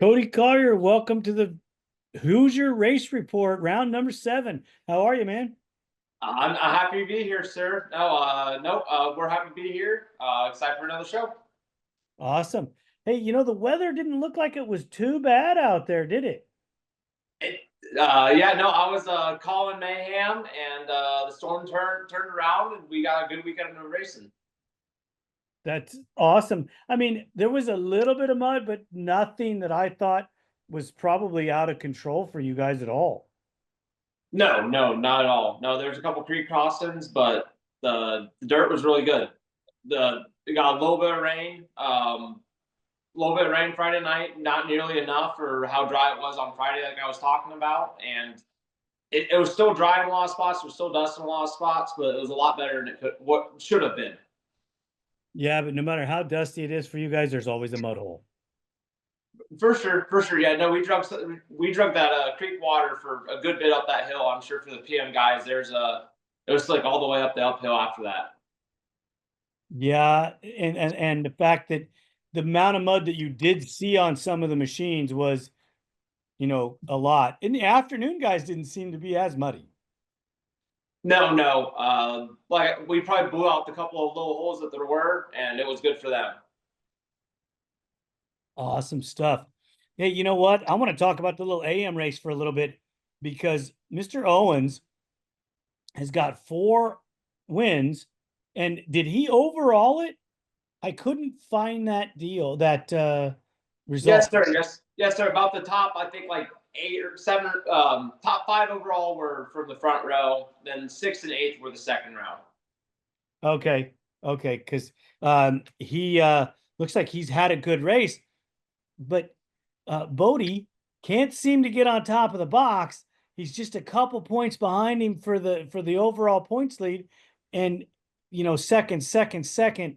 Cody Collier, welcome to the Hoosier Race Report, round number 7. How are you, man? I'm happy to be here, sir. No, we're happy to be here. Excited for another show. Awesome. Hey, the weather didn't look like it was too bad out there, did it? Yeah, no, I was calling mayhem, and the storm turned around, and we got a good weekend of racing. That's awesome. I mean, there was a little bit of mud, but nothing that I thought was probably out of control for you guys at all. No, no, not at all. No, there's a couple creek crossings, but the dirt was really good. We got a little bit of rain. Little bit of rain Friday night, not nearly enough for how dry it was on Friday, like I was talking about. And it was still dry in a lot of spots. It was still dust in a lot of spots, but it was a lot better than what should have been. Yeah, but no matter how dusty it is for you guys, there's always a mud hole. For sure, for sure. Yeah, no, we drug that creek water for a good bit up that hill. I'm sure for the PM guys, it was like all the way up the uphill after that. Yeah, and the fact that the amount of mud that you did see on some of the machines was, a lot. In the afternoon, guys didn't seem to be as muddy. No, no. Like we probably blew out the couple of little holes that there were, and it was good for them. Awesome stuff. Hey, you know what? I want to talk about the little AM race for a little bit because Mr. Owens has got 4 wins. And did he overall it? I couldn't find that result. Yes, sir. Yes, sir. About the top, I think like 8 or 7. Top 5 overall were from the front row. Then 6th and 8th were the second row. Okay. Okay. Because he looks like he's had a good race, but Bodie can't seem to get on top of the box. He's just a couple points behind him for the overall points lead. And second.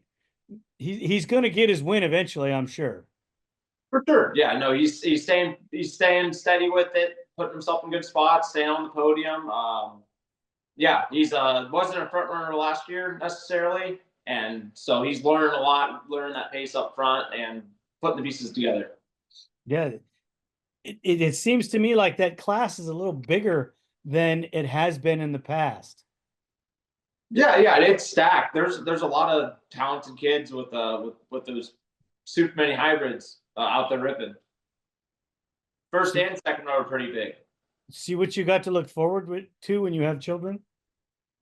He's going to get his win eventually, I'm sure. For sure. Yeah, no, he's staying steady with it, putting himself in good spots, staying on the podium. Yeah, he's wasn't a front runner last year necessarily, and so he's learned a lot, learning that pace up front and putting the pieces together. Yeah, it seems to me like that class is a little bigger than it has been in the past. Yeah, it's stacked. There's a lot of talented kids with those super many hybrids out there ripping. First and second row are pretty big. See what you got to look forward to when you have children.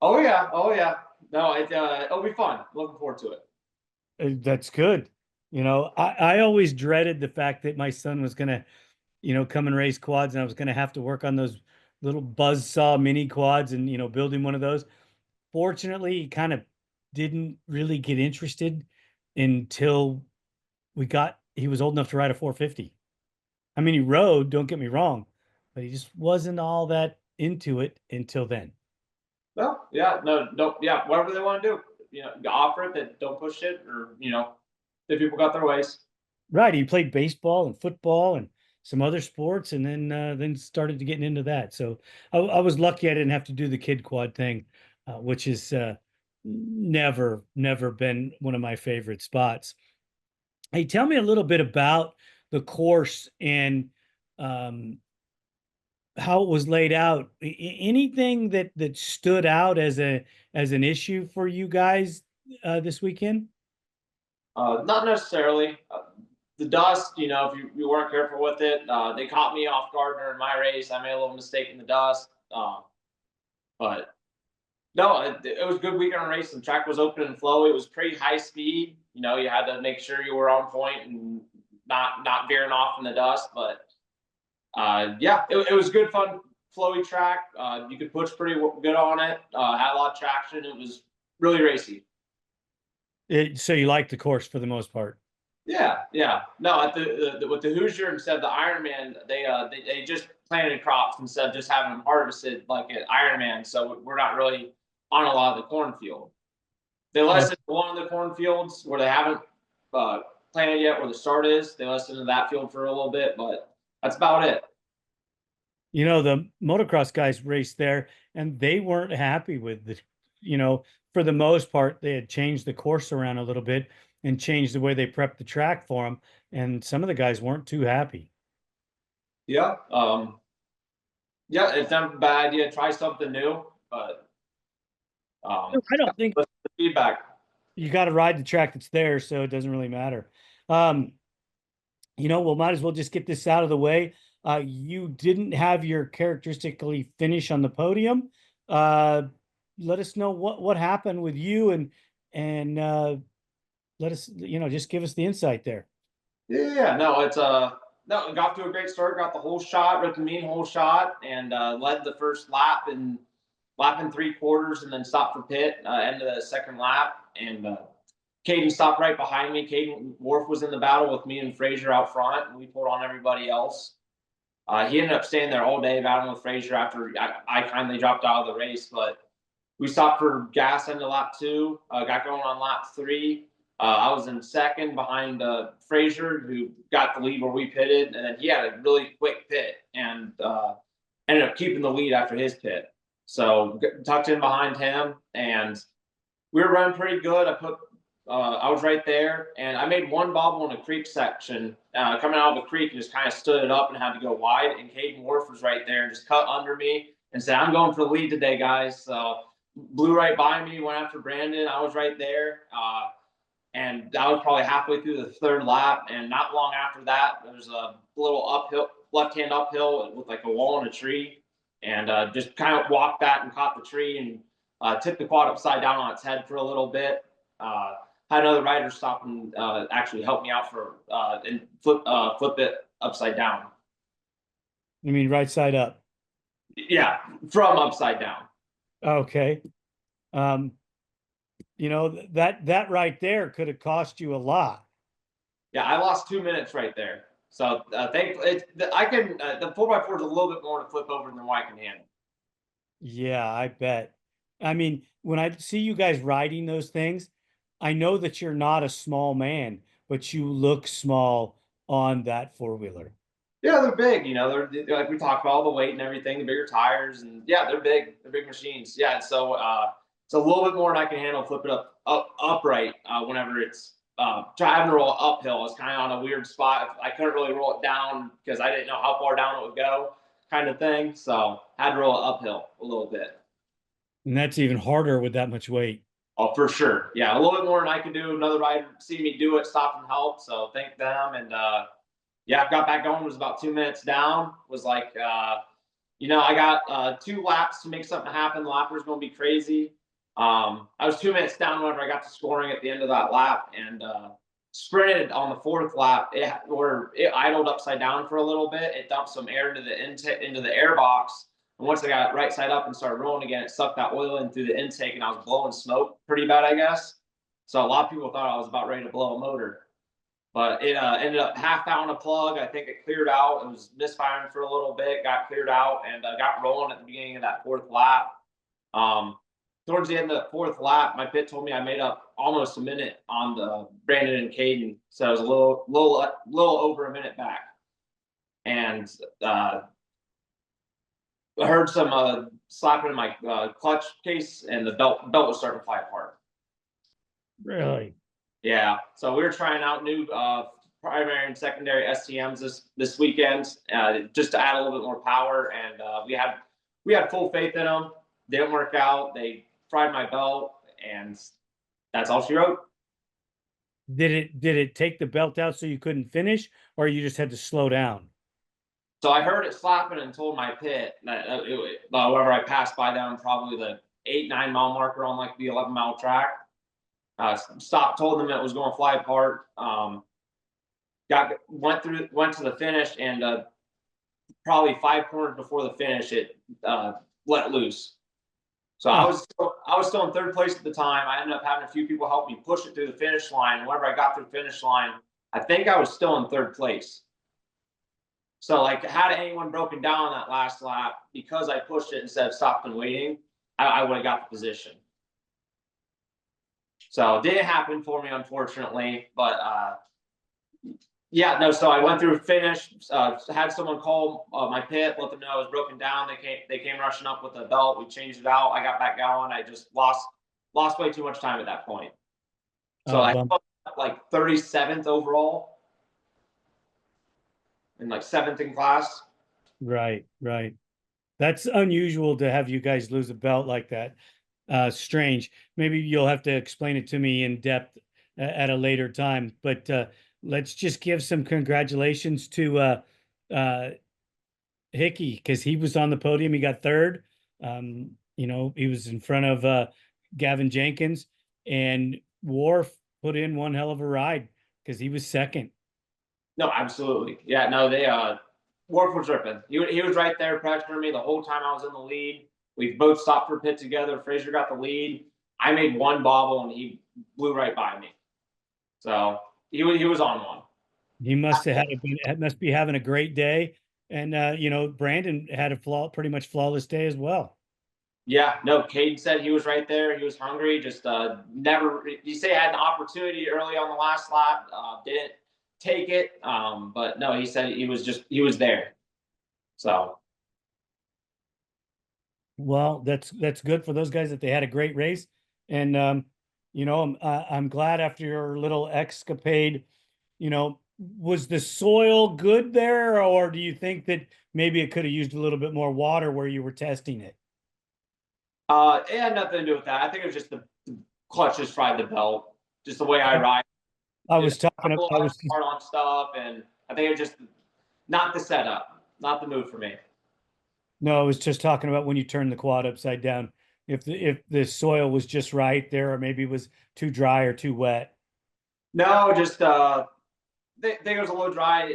Oh yeah, oh yeah. No, it'll be fun. Looking forward to it. That's good. I always dreaded the fact that my son was gonna, come and race quads, and I was gonna have to work on those little buzzsaw mini quads and building one of those. Fortunately, he kind of didn't really get interested until he was old enough to ride a 450. I mean, he rode, don't get me wrong, but he just wasn't all that into it until then. Well, yeah, no, yeah, whatever they want to do, offer it, that don't push it, or the people got their ways. Right. He played baseball and football and some other sports, and then started to getting into that. So I was lucky I didn't have to do the kid quad thing, which is never been one of my favorite spots. Hey, tell me a little bit about the course and how it was laid out. Anything that stood out as an issue for you guys this weekend? Not necessarily. The dust, if you weren't careful with it, they caught me off guard during my race. I made a little mistake in the dust, but no, it was a good weekend race. The track was open and flowy. It was pretty high speed. You had to make sure you were on point and not veering off in the dust. But yeah, it was good, fun, flowy track. You could push pretty good on it. Had a lot of traction. It was really racy. So you liked the course for the most part? Yeah. No, at with the Hoosier, instead of the Ironman, they just planted crops instead of just having them harvested like an Ironman. So we're not really on a lot of the cornfield. They let us into one of the cornfields where they haven't planted yet, where the start is. They let us into that field for a little bit, but that's about it. The motocross guys raced there, and they weren't happy with for the most part, they had changed the course around a little bit and changed the way they prepped the track for them. And some of the guys weren't too happy. Yeah. Yeah, it's never a bad idea. Try something new, but I don't think listen to the feedback. you got to ride the track that's there, so it doesn't really matter. We'll might as well just get this out of the way. You didn't have your characteristically finish on the podium. Let us know what happened with you, and let us, just give us the insight there. Yeah, no, it's no, got to a great start, got the whole shot, ripped the mean whole shot, and led the first lap in 3/4, and then stopped for pit end of the second lap, and Kaden stopped right behind me. Kaden Wharff was in the battle with me and Frazier out front, and we pulled on everybody else. He ended up staying there all day battling with Frazier after I kindly dropped out of the race, but we stopped for gas into lap 2, got going on lap 3. I was in second behind Frazier, who got the lead where we pitted, and then he had a really quick pit and ended up keeping the lead after his pit. So tucked in behind him, and we were running pretty good. I was right there, and I made one bobble in a creek section coming out of the creek, and just kind of stood it up and had to go wide. And Kaden Wharff was right there and just cut under me and said, "I'm going for the lead today, guys." So blew right by me, went after Brandon. I was right there. And that was probably halfway through the third lap. And not long after that, there was a little uphill, left-hand uphill with like a wall and a tree. And just kind of walked that and caught the tree and tipped the quad upside down on its head for a little bit. Had another rider stop and actually help me out for and flip it upside down. You mean right side up? Yeah, from upside down. Okay. That right there could have cost you a lot. Yeah, I lost 2 minutes right there. So thankfully, I can the 4x4 is a little bit more to flip over than what I can handle. Yeah, I bet. I mean, when I see you guys riding those things, I know that you're not a small man, but you look small on that four-wheeler. Yeah, they're big. They're like we talked about all the weight and everything, the bigger tires, and yeah, they're big. They're big machines. Yeah, so it's a little bit more than I can handle. Flip it upright whenever it's driving to roll uphill. It's kind of on a weird spot. I couldn't really roll it down because I didn't know how far down it would go, kind of thing. So had to roll it uphill a little bit. And that's even harder with that much weight. Oh, for sure. Yeah, a little bit more than I could do. Another rider see me do it, stopped and helped. So thank them. And yeah, got back going. Was about 2 minutes down. Was like, I got 2 laps to make something happen. The lap was going to be crazy. I was 2 minutes down whenever I got to scoring at the end of that lap, and sprinted on the 4th lap. It idled upside down for a little bit. It dumped some air into the air box. And once I got it right side up and started rolling again, it sucked that oil in through the intake, and I was blowing smoke pretty bad, I guess. So a lot of people thought I was about ready to blow a motor. But it ended up half down a plug. I think it cleared out. It was misfiring for a little bit, got cleared out, and got rolling at the beginning of that 4th lap. Towards the end of the 4th lap, my pit told me I made up almost a minute on the Brandon and Kaden, so I was a little over a minute back. And I heard some slapping in my clutch case, and the belt was starting to fly apart. Really? Yeah. So we were trying out new primary and secondary STMs this weekend, just to add a little bit more power. And we had full faith in them. They didn't work out. They fried my belt, and that's all she wrote. Did it take the belt out so you couldn't finish, or you just had to slow down? So I heard it slapping and told my pit that whenever I passed by them, probably the 8-9 mile marker on like the 11-mile track. Stopped, told them it was going to fly apart. Went to the finish, and probably 5 corners before the finish, it let loose. So I was still in 3rd place at the time. I ended up having a few people help me push it through the finish line. Whenever I got through the finish line, I think I was still in 3rd place. So like, had anyone broken down on that last lap, because I pushed it instead of stopped and waiting, I would have got the position. So it didn't happen for me, unfortunately. But yeah, no. So I went through finish. Had someone call my pit, let them know it was broken down. They came rushing up with the belt. We changed it out. I got back going. I just lost way too much time at that point. So I like 37th overall, and like 7th in class. Right, right. That's unusual to have you guys lose a belt like that. Strange. Maybe you'll have to explain it to me in depth at a later time. But let's just give some congratulations to uh, Hickey because he was on the podium. He got third. He was in front of Gavin Jenkins, and Wharf put in one hell of a ride because he was second. No, absolutely. Yeah, no, they Wharf was ripping. He was right there pressuring me the whole time I was in the lead. We both stopped for pit together. Frazier got the lead. I made one bobble and he blew right by me. So he was on one. He must have must be having a great day. And Brandon had a pretty much flawless day as well. Yeah, no, Kaden said he was right there. He was hungry. Just never. He said he had an opportunity early on the last lap. Didn't take it. But no, he said he was there. So Well, that's good for those guys that they had a great race. And I'm glad after your little escapade, was the soil good there, or do you think that maybe it could have used a little bit more water where you were testing it? it had nothing to do with that. I think it was just the clutch just fried the belt. Just the way I ride. I Just was talking, I was hard on stuff, and I think it was just not the setup, not the move for me. No, I was just talking about when you turn the quad upside down. If the soil was just right there, or maybe it was too dry or too wet. No, just think it was a little dry.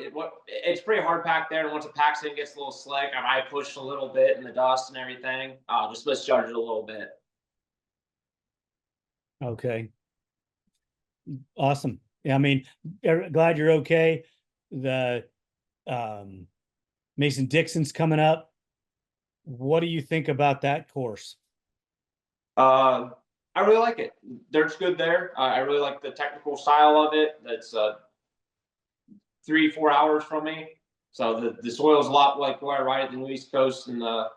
It's pretty hard packed there, and once it packs in, it gets a little slick. I pushed a little bit in the dust and everything. Just misjudged it a little bit. Okay, awesome. Yeah, I mean, glad you're okay. The um, Mason Dixon's coming up. What do you think about that course? Uh, I really like it. Dirt's good there. I really like the technical style of it. That's 3-4 hours from me. So the soil is a lot like where I ride it in the East Coast and the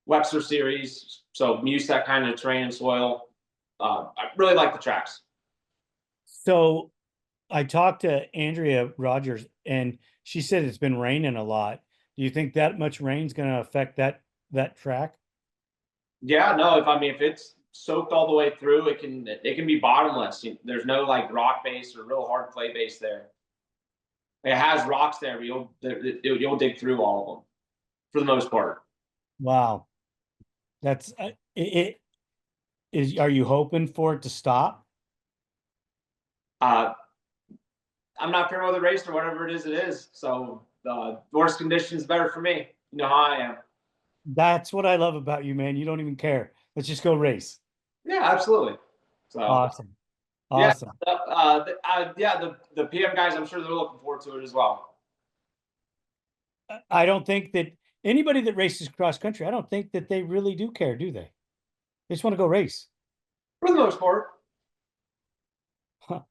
Webster Series. So I'm used to that kind of terrain and soil. I really like the tracks. So I talked to Andrea Rodgers, and she said it's been raining a lot. Do you think that much rain's going to affect that track? Yeah, no. If it's soaked all the way through, it can be bottomless. There's no like rock base or real hard clay base there. It has rocks there, but you'll dig through all of them for the most part. Wow, that's it. Is Are you hoping for it to stop? Uh, I'm not fair with the race or whatever it is. So worse conditions better for me. You know how I am. That's what I love about you, man. You don't even care. Let's just go race. Yeah, absolutely. So Awesome. yeah, Awesome. the PM guys, I'm sure they're looking forward to it as well. I don't think that anybody that races cross country, I don't think that they really do care, do they? They just want to go race. For the most part. Huh.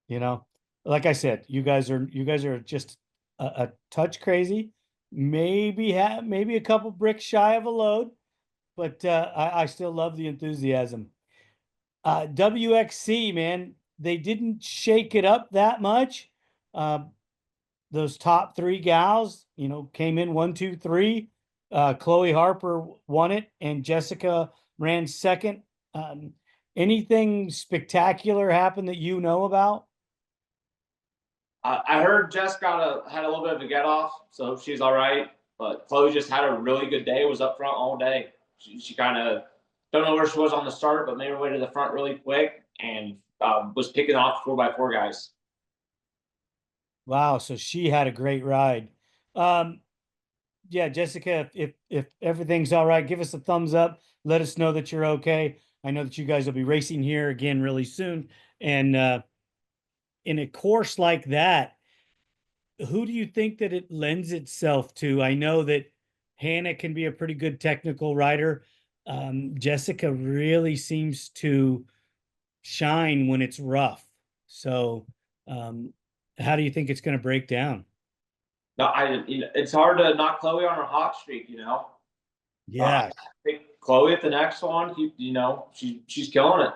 You know, like I said, you guys are just a touch crazy. Maybe a couple bricks shy of a load, but I still love the enthusiasm. WXC, man, they didn't shake it up that much. Uh, those top three gals, came in 1, 2, 3. Chloe Harper won it, and Jessica ran second. Anything spectacular happen that you know about? I heard Jess had a little bit of a get off, so she's all right. But Chloe just had a really good day. Was up front all day. She kind of don't know where she was on the start, but made her way to the front really quick and was picking off 4x4 guys. Wow, so she had a great ride. Um, yeah, Jessica, if everything's all right, give us a thumbs up. Let us know that you're okay. I know that you guys will be racing here again really soon. And in a course like that, who do you think that it lends itself to? I know that Hannah can be a pretty good technical rider. Jessica really seems to shine when it's rough. So, um, how do you think it's going to break down? No, it's hard to knock Chloe on her hot streak. I Yeah. think Chloe at the next one. She's killing it.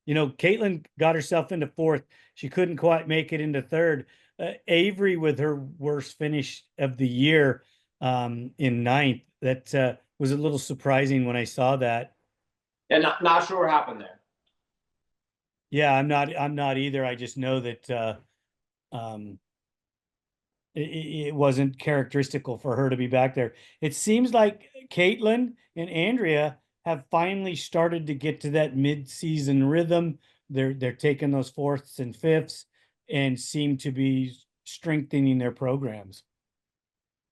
Katelyn got herself into fourth. She couldn't quite make it into third. Avery with her worst finish of the year. in ninth. That was a little surprising when I saw that. And not sure what happened there. Yeah, I'm not either. I just know that um, it wasn't characteristical for her to be back there. It seems like Katelyn and Andrea have finally started to get to that mid-season rhythm. They're taking those fourths and fifths and seem to be strengthening their programs.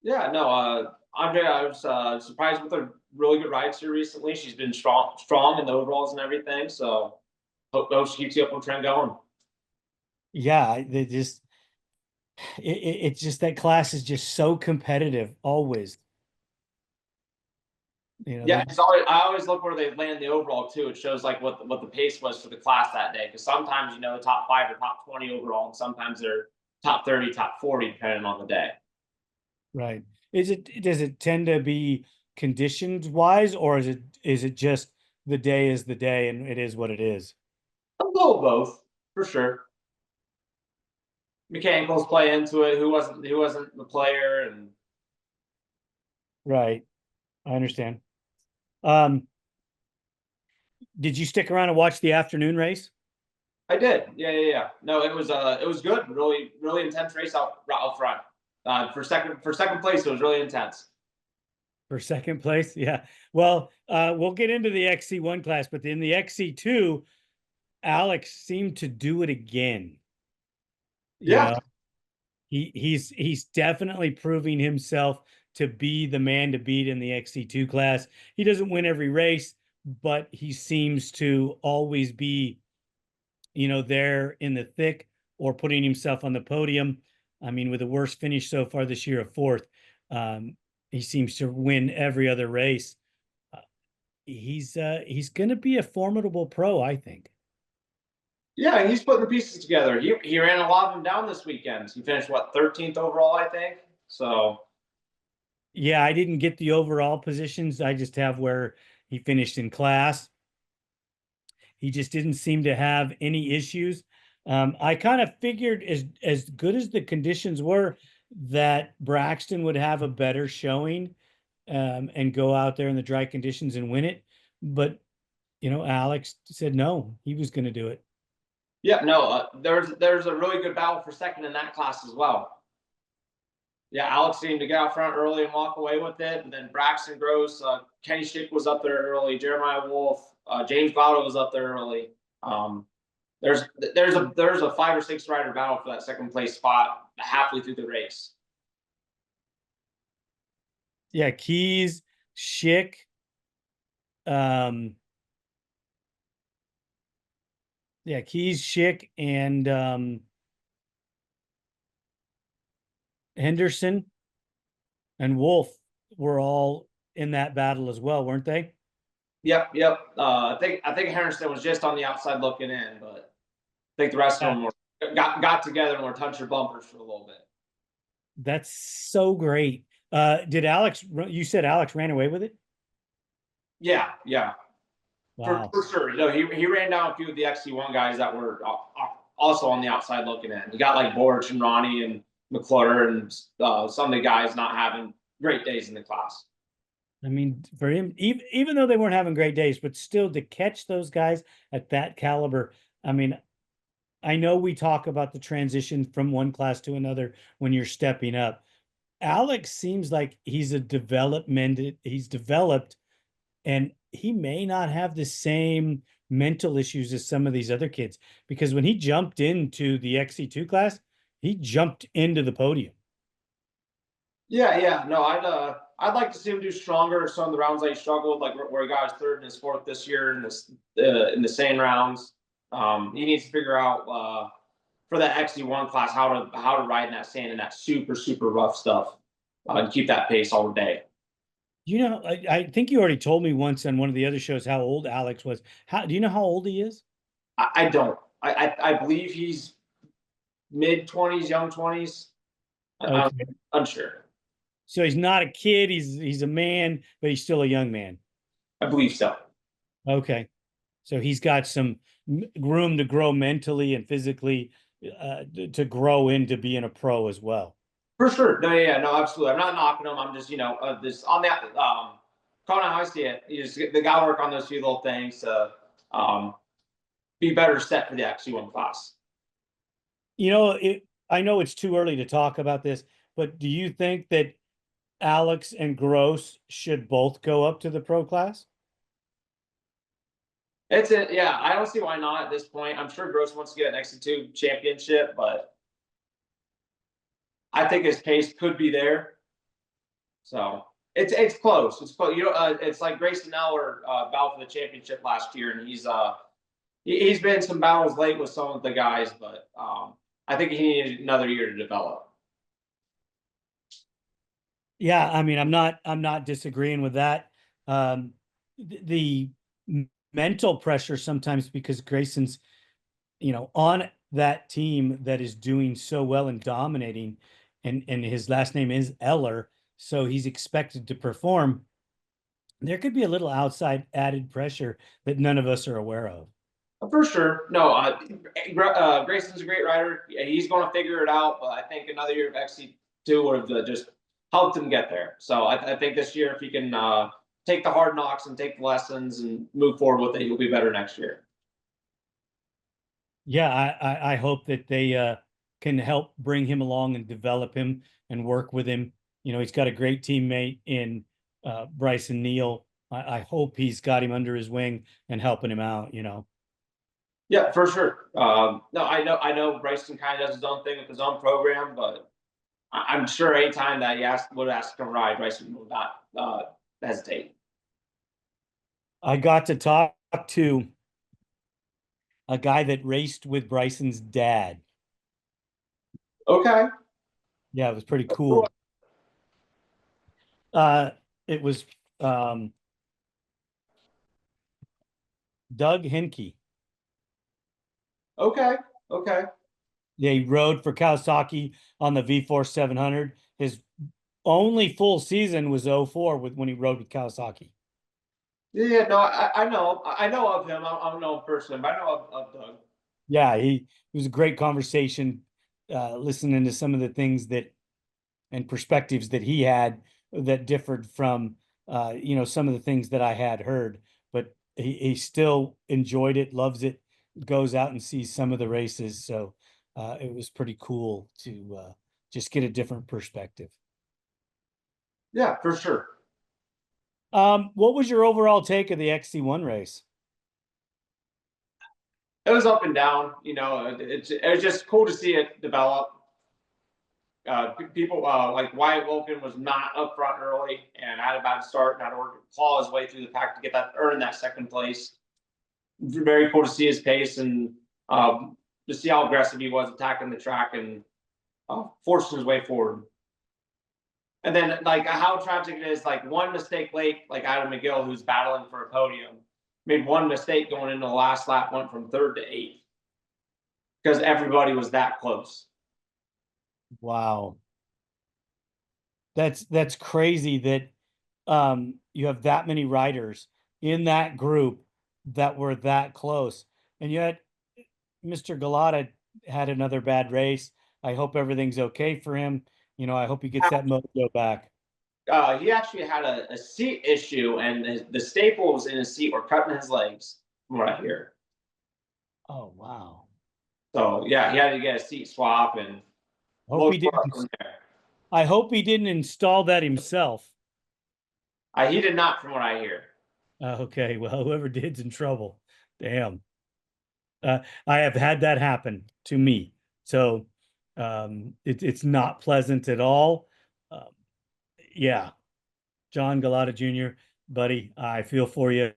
Yeah, no, Andrea, I was surprised with her really good rides here recently. She's been strong in the overalls and everything. So hope she keeps the upward trend going. Yeah, they just it's just that class is just so competitive always. You know, Yeah, they I always look where they land the overall too. It shows like what the pace was for the class that day. Because sometimes the top 5 or top 20 overall, and sometimes they're top 30, top 40, depending on the day. right. Does it tend to be conditions wise, or is it just the day is the day and it is what it is? A little both, for sure. Mechanicals play into it. Who wasn't the player, and Right. I understand. Um, did you stick around and watch the afternoon race? I did. Yeah. No, it was good. Really intense race out front. For second place, it was really intense. For second place? Yeah. Well, we'll get into the XC1 class, but in the XC2, Alex seemed to do it again. You Yeah, know, he's definitely proving himself to be the man to beat in the XC2 class. He doesn't win every race, but he seems to always be, there in the thick or putting himself on the podium. I mean, with the worst finish so far this year of fourth, um, he seems to win every other race. Uh, he's going to be a formidable pro, I think. yeah. He's putting the pieces together. He ran a lot of them down this weekend. He finished 13th overall, I think. So Yeah, I didn't get the overall positions. I just have where he finished in class. He just didn't seem to have any issues. I kind of figured as good as the conditions were that Braxton would have a better showing and go out there in the dry conditions and win it. But Alex said no, he was going to do it. yeah, no. There's a really good battle for second in that class as well. Yeah, Alex seemed to get out front early and walk away with it, and then Braxton Gross, Kenny Schick was up there early, Jeremiah Wolf, James Glaude was up there early. Um, there's a 5 or 6 rider battle for that second place spot halfway through the race. Yeah, Keys, Schick, um, yeah, Keys, Schick, and Henderson and Wolf were all in that battle as well, weren't they? Yep. I think Harrison was just on the outside looking in, but I think the rest of Yeah. them got together and were touch your bumpers for a little bit. That's so great. Did Alex, you said Alex ran away with it? Yeah, Wow. for sure. No, he ran down a few of the XC1 guys that were also on the outside looking in. He got like Borch and Ronnie and McClure and some of the guys not having great days in the class. I mean, for him, even though they weren't having great days, but still to catch those guys at that caliber, I mean, I know we talk about the transition from one class to another when you're stepping up. Alex seems like he's developed, and he may not have the same mental issues as some of these other kids because when he jumped into the XC2 class, he jumped into the podium. Yeah. No, I'd like to see him do stronger. Some of the rounds that he struggled, like where he got his third and his fourth this year in the same rounds. He needs to figure out for that XC1 class how to ride in that sand and that super rough stuff and keep that pace all day. I think you already told me once on one of the other shows how old Alex was. How do you know how old he is? I don't. I believe he's mid-20s, young 20s. I'm Okay. unsure. So he's not a kid, he's a man, but he's still a young man. I believe so. Okay. So he's got some room to grow mentally and physically to grow into being a pro as well. For sure. No, yeah, no, absolutely. I'm not knocking him. I'm just, this on that, calling out how I see it. You just they got to work on those few little things to um, be better set for the XC1 class. I know it's too early to talk about this, but do you think that Alex and Gross should both go up to the pro class? It's it. Yeah, I don't see why not at this point. I'm sure Gross wants to get an XC2 championship, but I think his pace could be there. So it's close. It's close. It's like Grayson Eller battled for the championship last year, and he's been in some battles late with some of the guys, but I think he needed another year to develop. Yeah, I mean, I'm not disagreeing with that. The mental pressure sometimes because Grayson's, on that team that is doing so well and dominating, and his last name is Eller, so he's expected to perform. There could be a little outside added pressure that none of us are aware of. For sure. No, Grayson's a great rider. Yeah, he's going to figure it out, but I think another year of XC2 would have just helped him get there. So I think this year, if he can take the hard knocks and take the lessons and move forward with it, he'll be better next year. Yeah, I hope that they can help bring him along and develop him and work with him. He's got a great teammate in Bryson Neal. I hope he's got him under his wing and helping him out. Yeah, for sure. No, I know Bryson kind of does his own thing with his own program, but I'm sure anytime that he would ask to come ride, Bryson will not hesitate. I got to talk to a guy that raced with Bryson's dad. Okay. Yeah, it was pretty cool. It was Doug Hickey. Okay. Okay. Yeah, he rode for Kawasaki on the V4 700. His only full season was 04 when he rode with Kawasaki. Yeah, no, I know of him. I don't know him personally, but I know of Doug. Yeah, it was a great conversation, listening to some of the things that and perspectives that he had that differed from some of the things that I had heard. But he still enjoyed it, loves it, goes out and sees some of the races. So it was pretty cool to just get a different perspective. Yeah, for sure. What was your overall take of the XC1 race? It was up and down. It was just cool to see it develop. People like Wyatt Wilkin was not up front early and had a bad start and had to claw his way through the pack to earn that second place. Very cool to see his pace and to see how aggressive he was attacking the track and forcing his way forward. And then, like, how tragic it is, like, one mistake late, like Adam McGill, who's battling for a podium, made one mistake going into the last lap, went from third to eighth because everybody was that close. Wow. That's crazy that you have that many riders in that group that were that close. And yet Mr. Galata had another bad race. I hope everything's okay for him. I hope he gets that mojo back. He actually had a seat issue, and the staples in his seat were cutting his legs, from what I hear. Oh, wow. So, yeah, he had to get a seat swap and Hope he didn't. I hope he didn't install that himself. He did not, from what I hear. Okay, well, whoever did's in trouble. Damn. I have had that happen to me. So it's not pleasant at all. Yeah. John Galata Jr., buddy, I feel for you.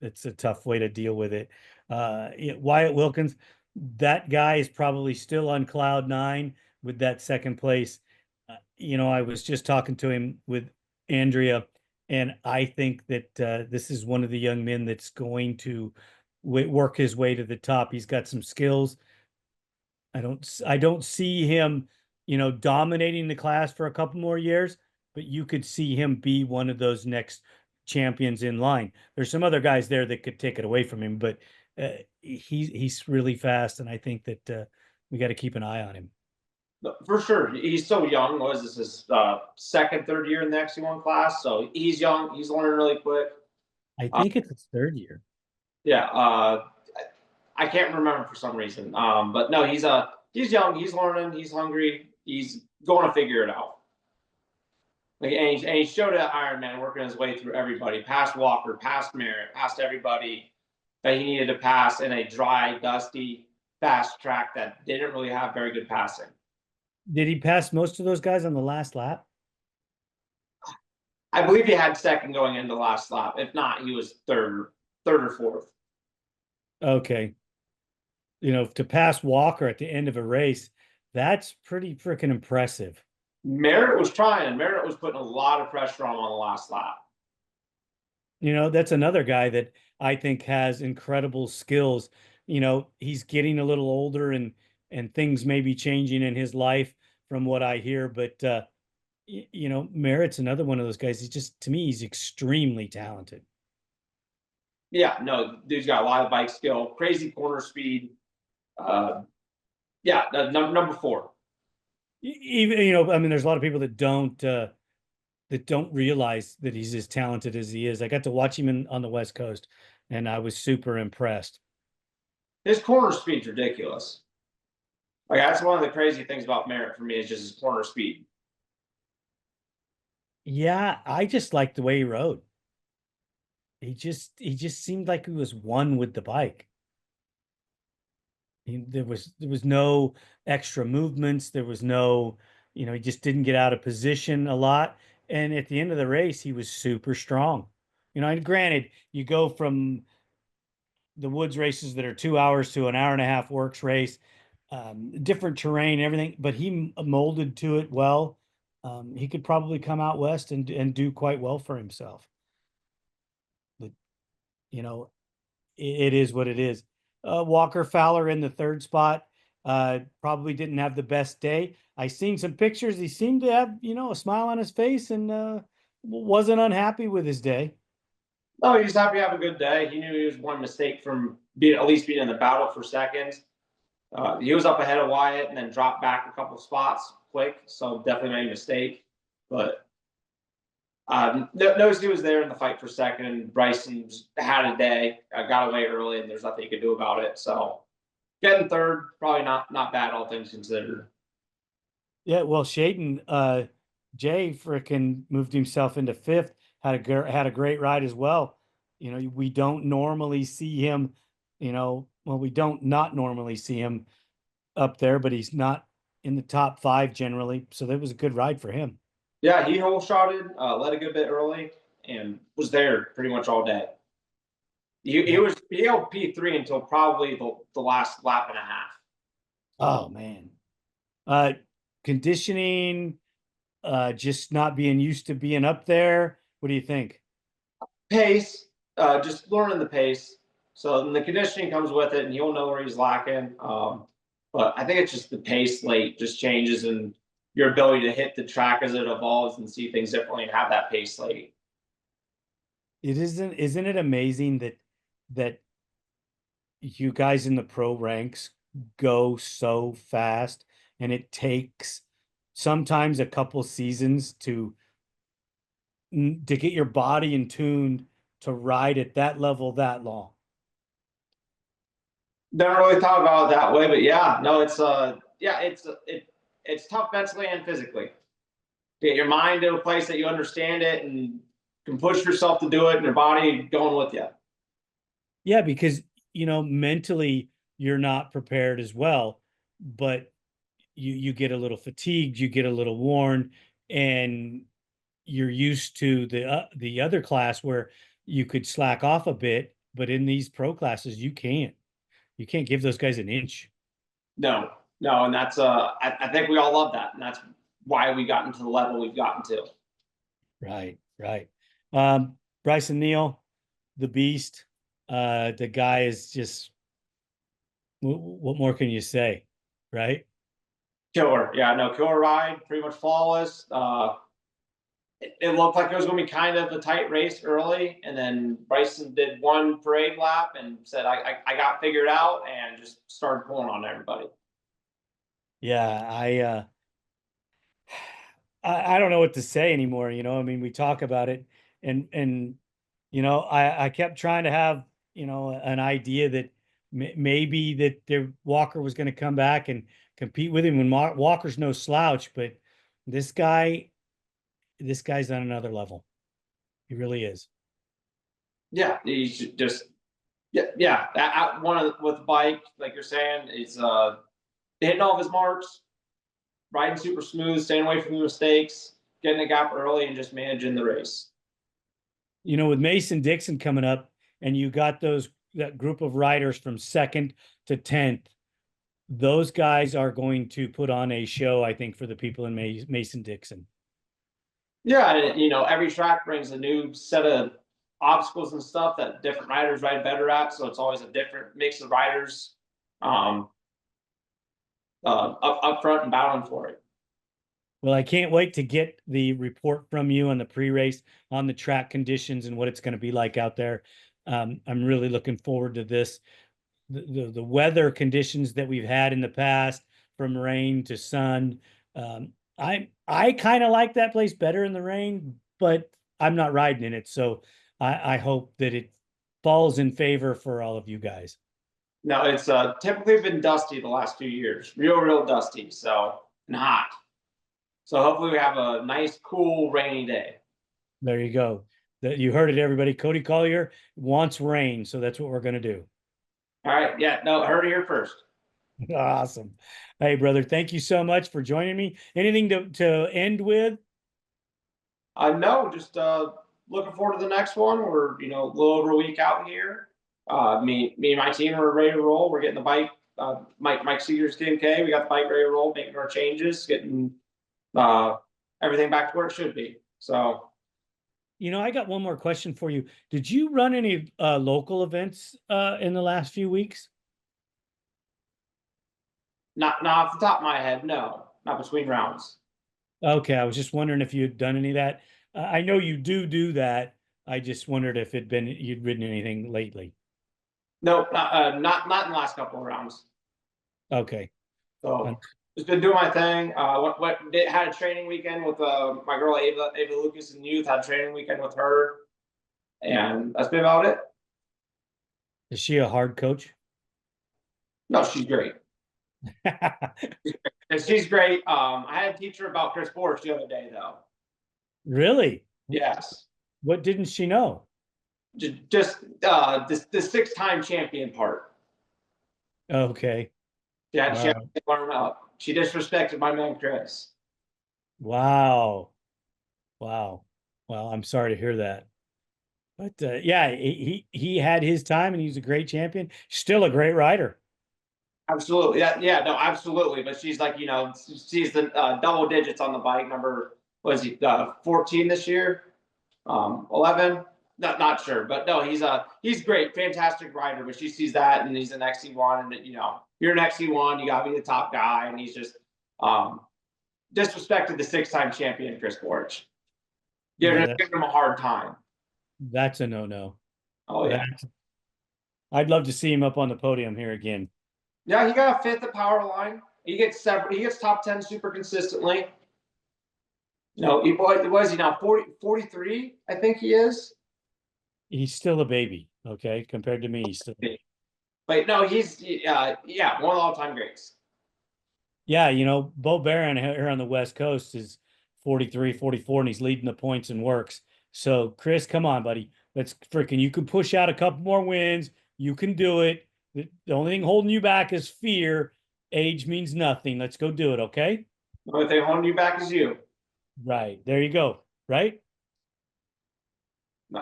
It's a tough way to deal with it. Wyatt Wilkins, that guy is probably still on cloud nine with that second place. I was just talking to him with Andrea, and I think that this is one of the young men that's going to work his way to the top. He's got some skills. I don't see him, dominating the class for a couple more years, but you could see him be one of those next champions in line. There's some other guys there that could take it away from him, but he's really fast, and I think that we got to keep an eye on him. For sure, he's so young. What is this, his second, third year in the XC1 class? So he's young. He's learning really quick. I think it's his third year. Yeah, I can't remember for some reason. But no, he's young. He's learning. He's hungry. He's going to figure it out. Like, and he showed at Ironman, working his way through everybody, past Walker, past Merritt, past everybody that he needed to pass in a dry, dusty, fast track that didn't really have very good passing. Did he pass most of those guys on the last lap? I believe he had second going into last lap. If not, he was third or fourth. Okay. You know, to pass Walker at the end of a race, that's pretty freaking impressive. Merritt was trying. Merritt was putting a lot of pressure on him on the last lap. You know, that's another guy that I think has incredible skills. You know, he's getting a little older and things may be changing in his life from what I hear, but you know, Merritt's another one of those guys. He's just, to me, he's extremely talented. Yeah, no, dude's got a lot of bike skill, crazy corner speed. Yeah, number 4. Even, you know, I mean, there's a lot of people that don't realize that he's as talented as he is. I got to watch him on the West Coast, and I was super impressed. His corner speed's ridiculous. Like, that's one of the crazy things about Merritt for me, is just his corner speed. Yeah, I just liked the way he rode. He just seemed like he was one with the bike. There was no extra movements. There was no, you know, he just didn't get out of position a lot. And at the end of the race, he was super strong. You know, and granted, you go from the woods races that are 2 hours to an hour and a half works race, different terrain, everything, but he molded to it well. He could probably come out west and do quite well for himself. But you know, it is what it is. Walker Fowler in the third spot. Probably didn't have the best day. I seen some pictures. He seemed to have, you know, a smile on his face and wasn't unhappy with his day. No, he was happy to have a good day. He knew he was one mistake from at least being in the battle for seconds. He was up ahead of Wyatt and then dropped back a couple spots quick, so definitely made a mistake. But noticed he was there in the fight for second. Bryson had a day, got away early, and there's nothing he could do about it. So getting third, probably not bad, all things considered. Yeah, well, Shaden, Jay frickin' moved himself into fifth. Had a great ride as well. You know, we don't normally see him. You know, well, we don't not normally see him up there, but he's not in the top 5 generally. So that was a good ride for him. Yeah, he hole shotted, led a good bit early, and was there pretty much all day. He held P3 until probably the last lap and a half. Oh man. Conditioning, just not being used to being up there. What do you think? Pace, just learning the pace. So the conditioning comes with it, and he'll know where he's lacking. But I think it's just the pace late just changes, and your ability to hit the track as it evolves and see things differently and have that pace late. Isn't it amazing that you guys in the pro ranks go so fast, and it takes sometimes a couple seasons to get your body in tune to ride at that level that long. Never really thought about it that way, but yeah, no, it's tough mentally and physically. Get your mind in a place that you understand it and can push yourself to do it, and your body going with you. Yeah, because you know, mentally you're not prepared as well, but you get a little fatigued, you get a little worn, and you're used to the other class where you could slack off a bit, but in these pro classes you can't. You can't give those guys an inch. No, and that's I think we all love that, and that's why we got into the level we've gotten to. Right, right. Bryson Neal, the beast. The guy is just, what more can you say, right? Killer, yeah, no, killer ride, pretty much flawless. It looked like it was going to be kind of a tight race early, and then Bryson did one parade lap and said, I got figured out, and just started pulling on everybody. Yeah, I don't know what to say anymore. I mean, we talk about it, and I kept trying to have an idea that maybe that their Walker was going to come back and compete with him when Walker's no slouch, but this guy, this guy's on another level. He really is. Yeah, he should just yeah. One of with the bike, like you're saying, is hitting all of his marks, riding super smooth, staying away from the mistakes, getting a gap early, and just managing the race. With Mason Dixon coming up, and you got that group of riders from second to 10th, those guys are going to put on a show, I think, for the people in Mason Dixon. Yeah, and every track brings a new set of obstacles and stuff that different riders ride better at. So it's always a different mix of riders up front and battling for it. Well, I can't wait to get the report from you on the pre-race, on the track conditions and what it's going to be like out there. I'm really looking forward to this. The weather conditions that we've had in the past, from rain to sun. I kind of like that place better in the rain, but I'm not riding in it. So I hope that it falls in favor for all of you guys. No, it's typically been dusty the last 2 years, real dusty. So and hot. So hopefully we have a nice, cool, rainy day. There you go. You heard it, everybody. Cody Collier wants rain, so that's what we're going to do. All right. Yeah. No, heard it here first. Awesome. Hey, brother, thank you so much for joining me. Anything to end with? No, just looking forward to the next one. We're a little over a week out here. Me and my team are ready to roll. We're getting the bike. Mike Seeger's KMK. We got the bike ready to roll, making our changes, getting everything back to where it should be. So, I got one more question for you. Did you run any local events in the last few weeks? not off the top of my head, no, not between rounds. Okay, I was just wondering if you had done any of that. I know you do that. I just wondered if you'd ridden anything lately. No, not in the last couple of rounds. Okay. So just been doing my thing. Had a training weekend with my girl Ava Lucas in youth. Had a training weekend with her, and that's been about it. Is she a hard coach? No, she's great. And she's great. I had to teach her about Chris Borch the other day, though. Really? Yes. What didn't she know? Just the 6-time champion part. Okay. Yeah, she had to learn up. She disrespected my man Chris. Wow. Wow. Well, I'm sorry to hear that. But yeah, he had his time and he's a great champion. Still a great rider. Absolutely. Yeah, no, absolutely. But she's like, she's the double digits on the bike. Number, was he 14 this year? 11? Not sure. But no, he's great, fantastic rider. But she sees that and he's an XC1, and you're an XC1, you gotta be the top guy, and he's just disrespected the 6-time champion Chris Borch. Giving him a hard time. That's a no-no. Oh yeah. I'd love to see him up on the podium here again. Yeah, he got a 5th at power line. He gets top 10 super consistently. What is he now? 43, I think he is. He's still a baby, okay? Compared to me, he's still a baby. But no, he's one of the all-time greats. Yeah, Bo Barron here on the West Coast is 43, 44, and he's leading the points and works. So, Chris, come on, buddy. You can push out a couple more wins. You can do it. The only thing holding you back is fear. Age means nothing. Let's go do it, okay? The only thing holding you back is you. Right. There you go. Right?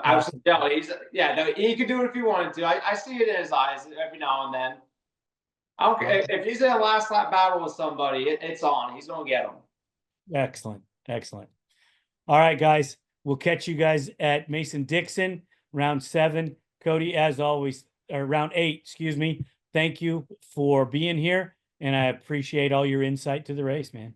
Absolutely. He could do it if he wanted to. I see it in his eyes every now and then. I don't care. If he's in a last lap battle with somebody, it's on. He's going to get him. Excellent. Excellent. All right, guys. We'll catch you guys at Mason Dixon, round 7. Cody, as always, or round 8, excuse me. Thank you for being here, and I appreciate all your insight to the race, man.